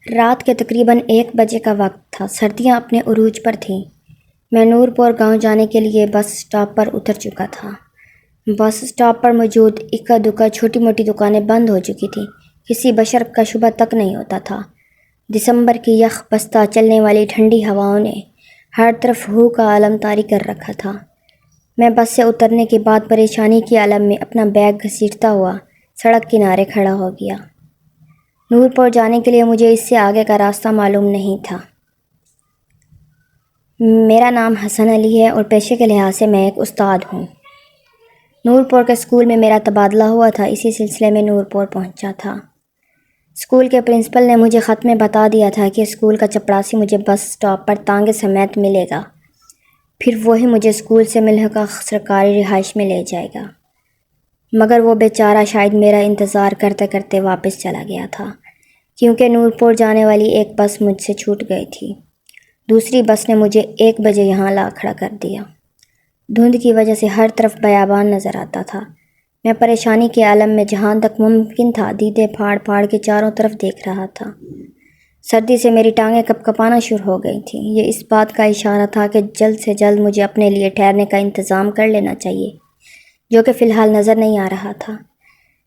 رات کے تقریباً 1 بجے کا وقت تھا۔ سردیاں اپنے عروج پر تھیں۔ میں نورپور گاؤں جانے کے لیے بس اسٹاپ پر اتر چکا تھا۔ بس اسٹاپ پر موجود اکا دکا چھوٹی موٹی دکانیں بند ہو چکی تھیں۔ کسی بشر کا شبہ تک نہیں ہوتا تھا۔ دسمبر کی یخ بستہ چلنے والی ٹھنڈی ہواؤں نے ہر طرف ہو کا عالم طاری کر رکھا تھا۔ میں بس سے اترنے کے بعد پریشانی کے عالم میں اپنا بیگ گھسیٹتا ہوا سڑک کنارے کھڑا ہو گیا۔ نورپور جانے کے لیے مجھے اس سے آگے کا راستہ معلوم نہیں تھا۔ میرا نام حسن علی ہے اور پیشے کے لحاظ سے میں ایک استاد ہوں۔ نورپور کے اسکول میں میرا تبادلہ ہوا تھا، اسی سلسلے میں نورپور پہنچا تھا۔ اسکول کے پرنسپل نے مجھے خط میں بتا دیا تھا کہ اسکول کا چپڑاسی مجھے بس اسٹاپ پر تانگے سمیت ملے گا، پھر وہی مجھے اسکول سے ملحقہ سرکاری رہائش میں لے جائے گا۔ مگر وہ بیچارہ شاید میرا انتظار کرتے کرتے واپس چلا گیا تھا، کیونکہ نورپور جانے والی ایک بس مجھ سے چھوٹ گئی تھی۔ دوسری بس نے مجھے 1 بجے یہاں لا کھڑا کر دیا۔ دھند کی وجہ سے ہر طرف بیابان نظر آتا تھا۔ میں پریشانی کے عالم میں جہاں تک ممکن تھا دیدے پھاڑ پھاڑ کے چاروں طرف دیکھ رہا تھا۔ سردی سے میری ٹانگیں کپ کپانا شروع ہو گئی تھیں۔ یہ اس بات کا اشارہ تھا کہ جلد سے جلد مجھے اپنے لیے ٹھہرنے کا انتظام کر لینا چاہیے، جو کہ فی الحال نظر نہیں آ رہا تھا۔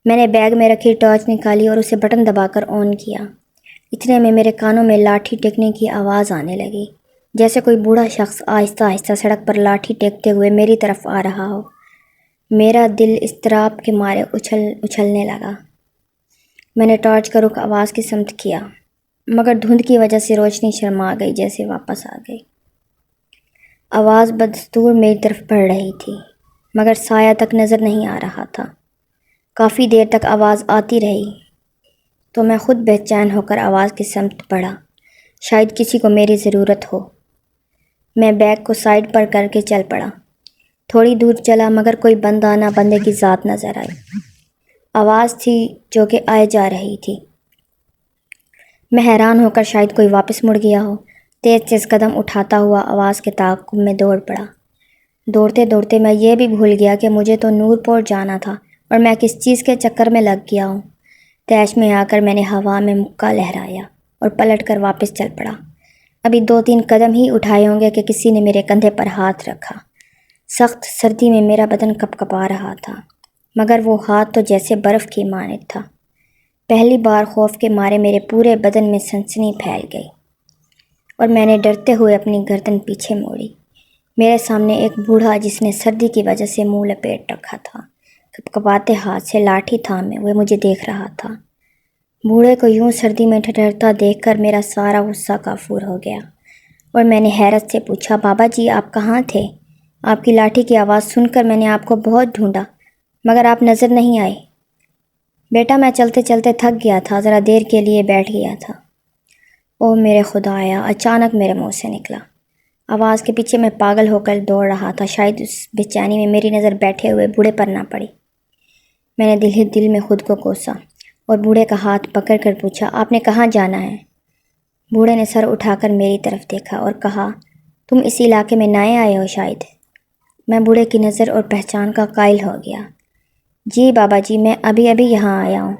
میں نے بیگ میں رکھی ٹارچ نکالی اور اسے بٹن دبا کر آن کیا۔ اتنے میں میرے کانوں میں لاٹھی ٹیکنے کی آواز آنے لگی، جیسے کوئی بوڑھا شخص آہستہ آہستہ سڑک پر لاٹھی ٹیکتے ہوئے میری طرف آ رہا ہو۔ میرا دل اضطراب کے مارے اچھلنے لگا۔ میں نے ٹارچ کا رخ آواز کی سمت کیا، مگر دھند کی وجہ سے روشنی شرما گئی، جیسے واپس آ گئی۔ آواز بدستور میری طرف بڑھ رہی تھی، مگر سایہ تک نظر نہیں آ رہا تھا۔ کافی دیر تک آواز آتی رہی تو میں خود بے چین ہو کر آواز کی سمت بڑھا، شاید کسی کو میری ضرورت ہو۔ میں بیگ کو سائیڈ پر کر کے چل پڑا۔ تھوڑی دور چلا مگر کوئی بندہ نہ بندے کی ذات نظر آئی۔ آواز تھی جو کہ آئے جا رہی تھی۔ میں حیران ہو کر شاید کوئی واپس مڑ گیا ہو، تیز تیز قدم اٹھاتا ہوا آواز کے تعاقب میں دوڑ پڑا۔ دوڑتے دوڑتے میں یہ بھی بھول گیا کہ مجھے تو نورپور جانا تھا اور میں کس چیز کے چکر میں لگ گیا ہوں۔ تیش میں آ کر میں نے ہوا میں مکہ لہرایا اور پلٹ کر واپس چل پڑا۔ ابھی 2-3 قدم ہی اٹھائے ہوں گے کہ کسی نے میرے کندھے پر ہاتھ رکھا۔ سخت سردی میں میرا بدن کپ کپا رہا تھا، مگر وہ ہاتھ تو جیسے برف کی مانند تھا۔ پہلی بار خوف کے مارے میرے پورے بدن میں سنسنی پھیل گئی اور میں نے ڈرتے ہوئے اپنی گردن پیچھے موڑی۔ میرے سامنے ایک بوڑھا، جس نے سردی کی وجہ سے منہ لپیٹ رکھا تھا، کپ کپاتے ہاتھ سے لاٹھی تھامے ہوئے مجھے دیکھ رہا تھا۔ بوڑھے کو یوں سردی میں ٹھٹھرتا دیکھ کر میرا سارا غصہ کافور ہو گیا اور میں نے حیرت سے پوچھا، بابا جی آپ کہاں تھے؟ آپ کی لاٹھی کی آواز سن کر میں نے آپ کو بہت ڈھونڈا، مگر آپ نظر نہیں آئے۔ بیٹا میں چلتے چلتے تھک گیا تھا، ذرا دیر کے لیے بیٹھ گیا تھا۔ اوہ میرے خدایا! اچانک میرے منہ سے نکلا۔ آواز کے پیچھے میں پاگل ہو کر دوڑ رہا تھا، شاید اس بے چینی میں میری نظر بیٹھے ہوئے بوڑھے پر نہ پڑی۔ میں نے دل ہی دل میں خود کو کوسا اور بوڑھے کا ہاتھ پکڑ کر پوچھا، آپ نے کہاں جانا ہے؟ بوڑھے نے سر اٹھا کر میری طرف دیکھا اور کہا، تم اس علاقے میں نئے آئے ہو شاید؟ میں بوڑھے کی نظر اور پہچان کا قائل ہو گیا۔ جی بابا جی، میں ابھی یہاں آیا ہوں،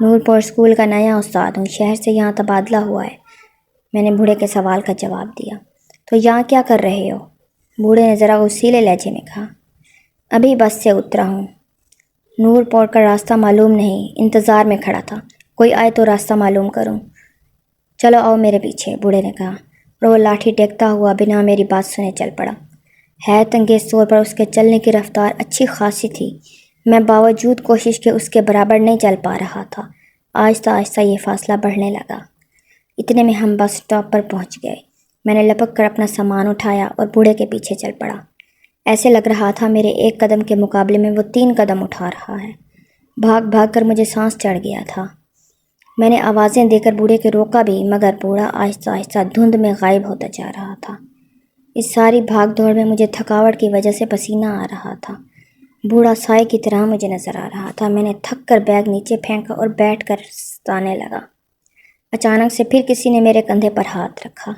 نورپور اسکول کا نیا استاد ہوں، شہر سے یہاں تبادلہ ہوا ہے۔ میں نے بوڑھے کے سوال کا جواب دیا۔ تو یہاں کیا کر رہے ہو؟ بوڑھے نے ذرا غصیلے لہجے میں کہا۔ ابھی بس سے اترا ہوں، نورپور کا راستہ معلوم نہیں، انتظار میں کھڑا تھا، کوئی آئے تو راستہ معلوم کروں۔ چلو آؤ میرے پیچھے، بوڑھے نے کہا اور وہ لاٹھی ٹیکتا ہوا بنا میری بات سنے چل پڑا۔ حیرت انگیز طور پر اس کے چلنے کی رفتار اچھی خاصی تھی، میں باوجود کوشش کے اس کے برابر نہیں چل پا رہا تھا۔ آہستہ آہستہ یہ فاصلہ بڑھنے لگا۔ اتنے میں ہم بس اسٹاپ پر پہنچ گئے۔ میں نے لپک کر اپنا سامان اٹھایا اور بوڑھے کے پیچھے چل پڑا۔ ایسے لگ رہا تھا میرے 1 قدم کے مقابلے میں وہ 3 قدم اٹھا رہا ہے۔ بھاگ بھاگ کر مجھے سانس چڑھ گیا تھا۔ میں نے آوازیں دے کر بوڑھے کے روکا بھی، مگر بوڑھا آہستہ آہستہ دھند میں غائب ہوتا جا رہا تھا۔ اس ساری بھاگ دوڑ میں مجھے تھکاوٹ کی وجہ سے پسینہ آ رہا تھا۔ بوڑھا سائے کی طرح مجھے نظر آ رہا تھا۔ میں نے تھک کر بیگ نیچے پھینکا اور بیٹھ کر ستانے لگا۔ اچانک سے پھر کسی نے میرے کندھے پر ہاتھ رکھا۔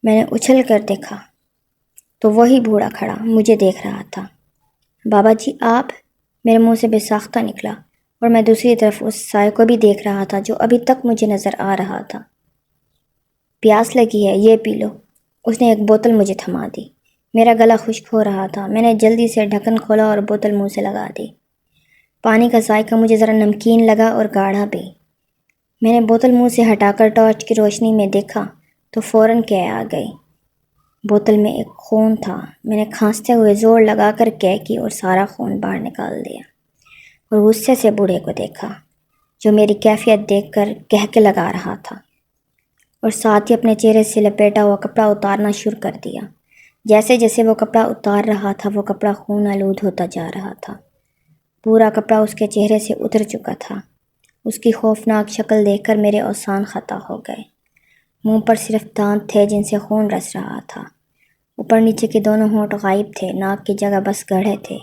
میں نے اچھل کر دیکھا تو وہی بوڑھا کھڑا مجھے دیکھ رہا تھا۔ بابا جی آپ؟ میرے منہ سے بے ساختہ نکلا۔ اور میں دوسری طرف اس سائے کو بھی دیکھ رہا تھا جو ابھی تک مجھے نظر آ رہا تھا۔ پیاس لگی ہے، یہ پی لو۔ اس نے ایک بوتل مجھے تھما دی۔ میرا گلا خشک ہو رہا تھا۔ میں نے جلدی سے ڈھکن کھولا اور بوتل منہ سے لگا دی۔ پانی کا ذائقہ مجھے ذرا نمکین لگا اور گاڑھا بھی۔ میں نے بوتل منہ سے ہٹا کر ٹارچ کی روشنی میں دیکھا تو فوراً کہہ آ گئی۔ بوتل میں ایک خون تھا۔ میں نے کھانستے ہوئے زور لگا کر کہہ کی اور سارا خون باہر نکال دیا اور غصے سے بوڑھے کو دیکھا جو میری کیفیت دیکھ کر کہکے لگا رہا تھا اور ساتھ ہی اپنے چہرے سے لپیٹا ہوا کپڑا اتارنا شروع کر دیا۔ جیسے جیسے وہ کپڑا اتار رہا تھا وہ کپڑا خون آلود ہوتا جا رہا تھا۔ پورا کپڑا اس کے چہرے سے اتر چکا تھا۔ اس کی خوفناک شکل دیکھ کر میرے اوسان خطا ہو گئے۔ منہ پر صرف دانت تھے جن سے خون رس رہا تھا۔ اوپر نیچے کے دونوں ہونٹ غائب تھے، ناک کی جگہ بس گڑھے تھے۔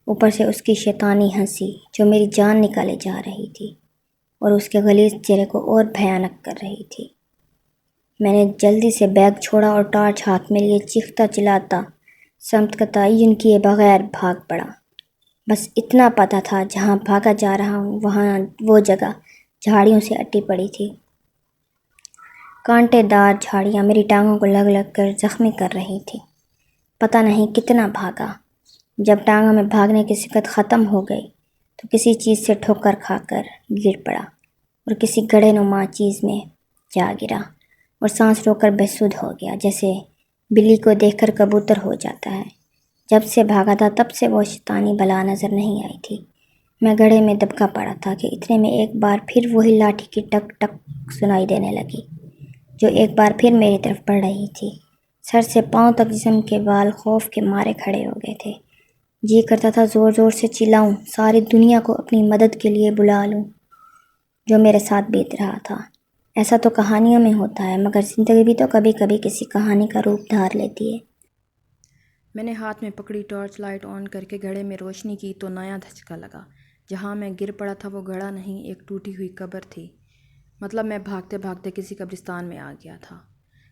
اوپر سے اس کی شیطانی ہنسی جو میری جان نکالے جا رہی تھی اور اس کے غلیظ چہرے کو اور بھیانک کر رہی تھی۔ میں نے جلدی سے بیگ چھوڑا اور ٹارچ ہاتھ میں لیے چیختا چلاتا سمت کا تعین کیے بغیر بھاگ پڑا۔ بس اتنا پتہ تھا جہاں بھاگا جا رہا ہوں وہاں وہ جگہ جھاڑیوں سے اٹی پڑی تھی۔ کانٹے دار جھاڑیاں میری ٹانگوں کو لگ لگ کر زخمی کر رہی تھی۔ پتہ نہیں کتنا بھاگا۔ جب ٹانگوں میں بھاگنے کی سکت ختم ہو گئی تو کسی چیز سے ٹھوکر کھا کر گر پڑا اور کسی گڑھے نما چیز میں جا گرا اور سانس روک کر بے سدھ ہو گیا، جیسے بلی کو دیکھ کر کبوتر ہو جاتا ہے۔ جب سے بھاگا تھا تب سے وہ شیطانی بلا نظر نہیں آئی تھی۔ میں گڑھے میں دبکا پڑا تھا کہ اتنے میں ایک بار پھر وہی لاٹھی کی ٹک ٹک سنائی دینے لگی جو ایک بار پھر میری طرف بڑھ رہی تھی۔ سر سے پاؤں تک جسم کے بال خوف کے مارے کھڑے ہو گئے تھے۔ جی کرتا تھا زور زور سے چلاؤں، ساری دنیا کو اپنی مدد کے لیے بلا لوں۔ جو میرے ساتھ بیت رہا تھا ایسا تو کہانیوں میں ہوتا ہے، مگر زندگی بھی تو کبھی کبھی کسی کہانی کا روپ دھار لیتی ہے۔ میں نے ہاتھ میں پکڑی ٹارچ لائٹ آن کر کے گھڑے میں روشنی کی تو نیا دھچکا لگا۔ جہاں میں گر پڑا تھا وہ گڑھا نہیں، ایک ٹوٹی ہوئی قبر تھی۔ مطلب میں بھاگتے بھاگتے کسی قبرستان میں آ گیا تھا۔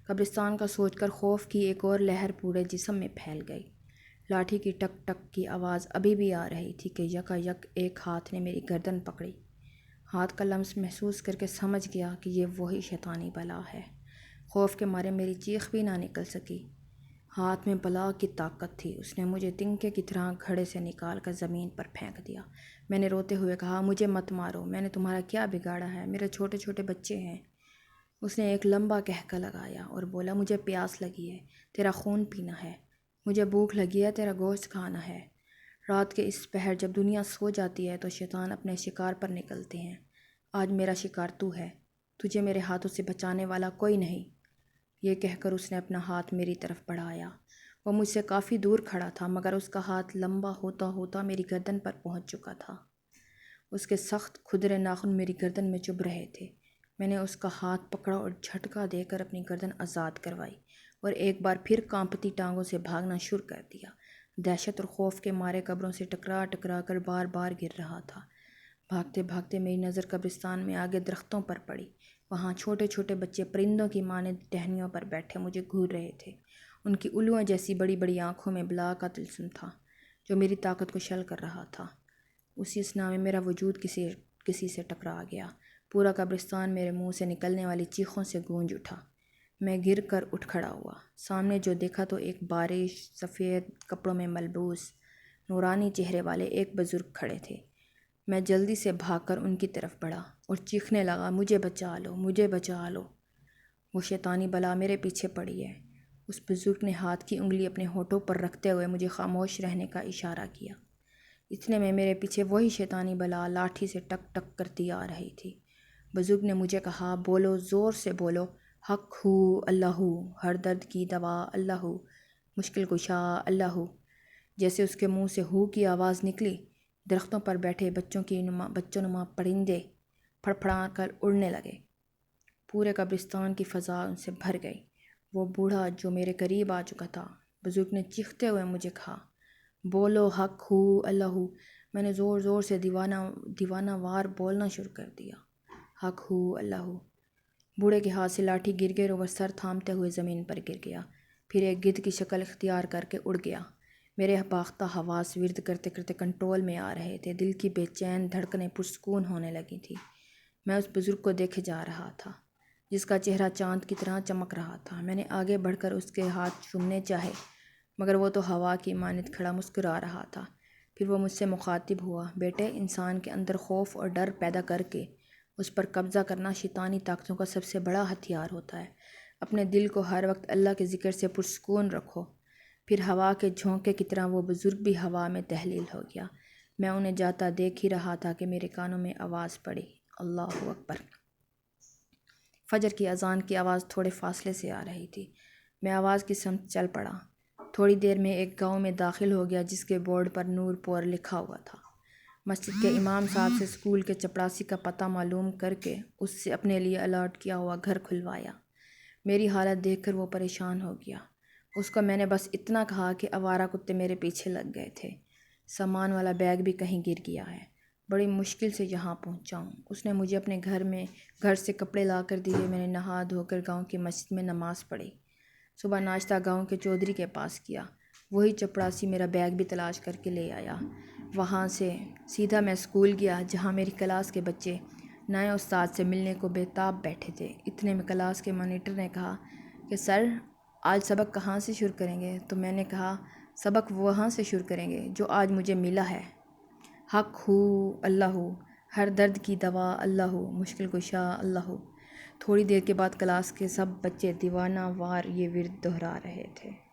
قبرستان کا سوچ کر خوف کی ایک اور لہر پورے جسم میں پھیل گئی۔ لاٹھی کی ٹک ٹک کی آواز ابھی بھی آ رہی تھی کہ یکا یک ایک ہاتھ نے میری گردن پکڑی۔ ہاتھ کا لمس محسوس کر کے سمجھ گیا کہ یہ وہی شیطانی بلا ہے۔ خوف کے مارے میری چیخ بھی نہ نکل سکی۔ ہاتھ میں بلا کی طاقت تھی۔ اس نے مجھے تنکے کی طرح گھڑے سے نکال کر زمین پر پھینک دیا۔ میں نے روتے ہوئے کہا، مجھے مت مارو، میں نے تمہارا کیا بگاڑا ہے؟ میرے چھوٹے چھوٹے بچے ہیں۔ اس نے ایک لمبا کہکا لگایا اور بولا، مجھے پیاس لگی ہے، تیرا خون پینا ہے۔ مجھے بھوک لگی ہے، تیرا گوشت کھانا ہے۔ رات کے اس پہر جب دنیا سو جاتی ہے تو شیطان اپنے شکار پر نکلتے ہیں۔ آج میرا شکار تو ہے، تجھے میرے ہاتھوں سے بچانے والا کوئی نہیں۔ یہ کہہ کر اس نے اپنا ہاتھ میری طرف بڑھایا۔ وہ مجھ سے کافی دور کھڑا تھا مگر اس کا ہاتھ لمبا ہوتا ہوتا میری گردن پر پہنچ چکا تھا۔ اس کے سخت کھدرے ناخن میری گردن میں چبھ رہے تھے۔ میں نے اس کا ہاتھ پکڑا اور جھٹکا دے کر اپنی گردن آزاد کروائی اور ایک بار پھر کانپتی ٹانگوں سے بھاگنا شروع کر دیا۔ دہشت اور خوف کے مارے قبروں سے ٹکرا ٹکرا کر بار بار گر رہا تھا۔ بھاگتے بھاگتے میری نظر قبرستان میں آگے درختوں پر پڑی۔ وہاں چھوٹے چھوٹے بچے پرندوں کی مانند ٹہنیوں پر بیٹھے مجھے گھور رہے تھے۔ ان کی الوؤں جیسی بڑی بڑی آنکھوں میں بلا کا طلسم تھا جو میری طاقت کو شل کر رہا تھا۔ اسی اثنا میں میرا وجود کسی سے ٹکرا گیا۔ پورا قبرستان میرے منہ سے نکلنے والی چیخوں سے گونج اٹھا۔ میں گر کر اٹھ کھڑا ہوا۔ سامنے جو دیکھا تو ایک بارش سفید کپڑوں میں ملبوس نورانی چہرے والے ایک بزرگ کھڑے تھے۔ میں جلدی سے بھاگ کر ان کی طرف بڑھا اور چیخنے لگا، مجھے بچا لو، مجھے بچا لو، وہ شیطانی بلا میرے پیچھے پڑی ہے۔ اس بزرگ نے ہاتھ کی انگلی اپنے ہونٹوں پر رکھتے ہوئے مجھے خاموش رہنے کا اشارہ کیا۔ اتنے میں میرے پیچھے وہی شیطانی بلا لاٹھی سے ٹک ٹک کرتی آ رہی تھی۔ بزرگ نے مجھے کہا، بولو، زور سے بولو، حق ہو اللہ، ہر درد کی دوا اللہ، مشکل کشا اللہ۔ جیسے اس کے منہ سے ہو کی آواز نکلی، درختوں پر بیٹھے بچوں نما پرندے پھڑپھڑا کر اڑنے لگے۔ پورے قبرستان کی فضا ان سے بھر گئی۔ وہ بوڑھا جو میرے قریب آ چکا تھا، بزرگ نے چیختے ہوئے مجھے کہا، بولو حق ہو اللہ۔ میں نے زور زور سے دیوانہ وار بولنا شروع کر دیا، حق ہو اللہ۔ بوڑھے کے ہاتھ سے لاٹھی گر گئی اور وہ سر تھامتے ہوئے زمین پر گر گیا، پھر ایک گدھ کی شکل اختیار کر کے اڑ گیا۔ میرے باختہ حواس ورد کرتے کرتے کنٹرول میں آ رہے تھے، دل کی بے چین دھڑکنیں پرسکون ہونے لگی تھی۔ میں اس بزرگ کو دیکھے جا رہا تھا جس کا چہرہ چاند کی طرح چمک رہا تھا۔ میں نے آگے بڑھ کر اس کے ہاتھ چومنے چاہے مگر وہ تو ہوا کی مانند کھڑا مسکرا رہا تھا۔ پھر وہ مجھ سے مخاطب ہوا، بیٹے، انسان کے اندر خوف اور ڈر پیدا کر کے اس پر قبضہ کرنا شیطانی طاقتوں کا سب سے بڑا ہتھیار ہوتا ہے۔ اپنے دل کو ہر وقت اللہ کے ذکر سے پرسکون رکھو۔ پھر ہوا کے جھونکے کی طرح وہ بزرگ بھی ہوا میں تحلیل ہو گیا۔ میں انہیں جاتا دیکھ ہی رہا تھا کہ میرے کانوں میں آواز پڑی، اللہ اکبر۔ فجر کی اذان کی آواز تھوڑے فاصلے سے آ رہی تھی۔ میں آواز کی سمت چل پڑا۔ تھوڑی دیر میں ایک گاؤں میں داخل ہو گیا جس کے بورڈ پر نور پور لکھا ہوا تھا۔ مسجد کے امام صاحب سے اسکول کے چپڑاسی کا پتہ معلوم کر کے اس سے اپنے لیے الاٹ کیا ہوا گھر کھلوایا۔ میری حالت دیکھ کر وہ پریشان ہو گیا۔ اس کو میں نے بس اتنا کہا کہ آوارہ کتے میرے پیچھے لگ گئے تھے، سامان والا بیگ بھی کہیں گر گیا ہے، بڑی مشکل سے یہاں پہنچا ہوں۔ اس نے مجھے اپنے گھر سے کپڑے لا کر دیے۔ میں نے نہا دھو کر گاؤں کی مسجد میں نماز پڑھی۔ صبح ناشتہ گاؤں کے چودھری کے پاس کیا۔ وہی چپڑاسی میرا بیگ بھی تلاش کر کے لے آیا۔ وہاں سے سیدھا میں اسکول گیا جہاں میری کلاس کے بچے نئے استاد سے ملنے کو بے تاب بیٹھے تھے۔ اتنے میں کلاس کے مانیٹر نے کہا کہ سر، آج سبق کہاں سے شروع کریں گے؟ تو میں نے کہا سبق وہاں سے شروع کریں گے جو آج مجھے ملا ہے۔ حق ہو اللہ ہو، ہر درد کی دوا اللہ ہو، مشکل کشا اللہ ہو۔ تھوڑی دیر کے بعد کلاس کے سب بچے دیوانہ وار یہ ورد دہرا رہے تھے۔